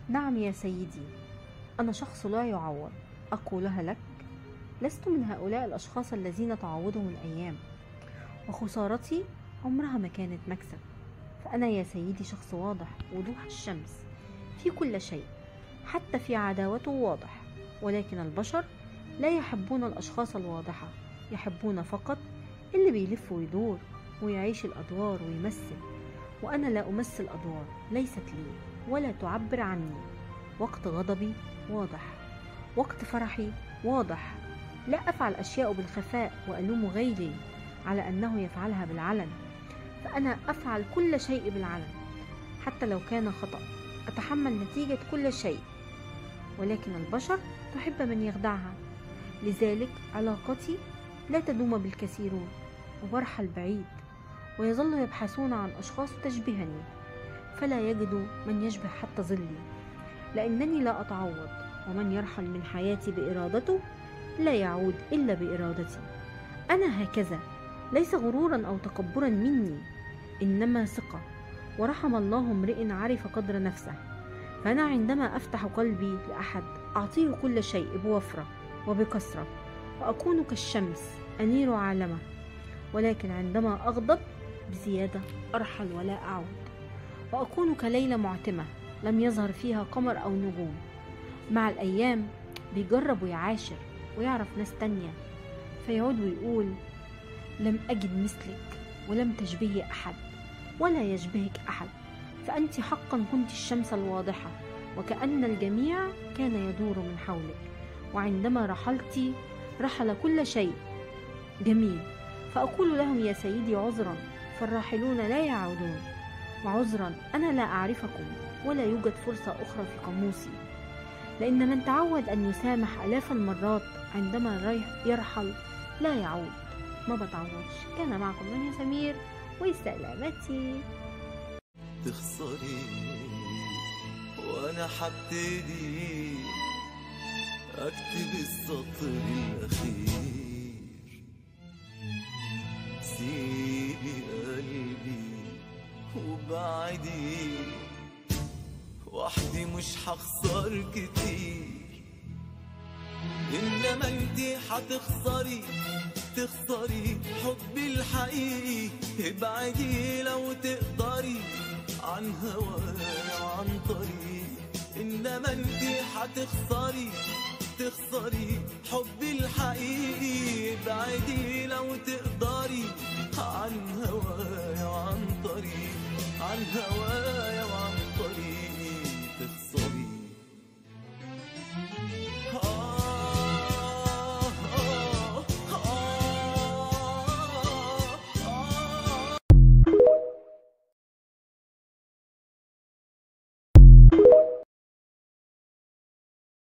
نعم يا سيدي، أنا شخص لا يعوض. أقولها لك، لست من هؤلاء الأشخاص الذين تعوضهم الأيام، وخسارتي عمرها ما كانت مكسب. فأنا يا سيدي شخص واضح وضوح الشمس في كل شيء، حتى في عداوته واضح. ولكن البشر لا يحبون الأشخاص الواضحة، يحبون فقط اللي بيلف ويدور ويعيش الأدوار ويمثل. وأنا لا أمثل أدوار ليست لي ولا تعبر عني. وقت غضبي واضح، وقت فرحي واضح. لا أفعل أشياء بالخفاء وألوم غيري على أنه يفعلها بالعلن، فأنا أفعل كل شيء بالعلن حتى لو كان خطأ. أتحمل نتيجة كل شيء، ولكن البشر تحب من يخدعها. لذلك علاقتي لا تدوم بالكثيرون، وبرحل بعيد، ويظل يبحثون عن أشخاص تشبهني، فلا يجدوا من يشبه حتى ظلي، لأنني لا أتعوض. ومن يرحل من حياتي بإرادته لا يعود إلا بإرادتي. أنا هكذا، ليس غرورا أو تكبرا مني، إنما ثقة. ورحم الله امرئ عرف قدر نفسه. فأنا عندما أفتح قلبي لأحد أعطيه كل شيء بوفرة وبكثرة، وأكون كالشمس أنير عالمه. ولكن عندما أغضب بزيادة أرحل ولا أعود، وأكون كليلة معتمة لم يظهر فيها قمر أو نجوم. مع الأيام بيجرب ويعاشر ويعرف ناس تانية، فيعود ويقول: لم أجد مثلك ولم تشبهي أحد ولا يشبهك أحد، فأنت حقا كنت الشمس الواضحة، وكأن الجميع كان يدور من حولك. وعندما رحلت رحل كل شيء جميل. فأقول لهم: يا سيدي عذرا، فالراحلون لا يعودون. وعذرا، أنا لا أعرفكم ولا يوجد فرصة أخرى في قاموسي. لأن من تعود أن يسامح آلاف المرات عندما يرحل لا يعود. ما بتعوضش. كان معكم منى سمير، وسلامتي. تخسري وأنا حبتدي أكتب السطر الأخير. سيبي قلبي وبعدي، وحدي مش هخسر كتير. إنما انتي هتخسري حبي الحقيقي. ابعدي لو تقدري عن هواي وعن طريق. إنما انتي هتخسري حبي الحقيقي. ابعدي لو تقدري عن هواي وعن طريق، عن هواي وعن طريق.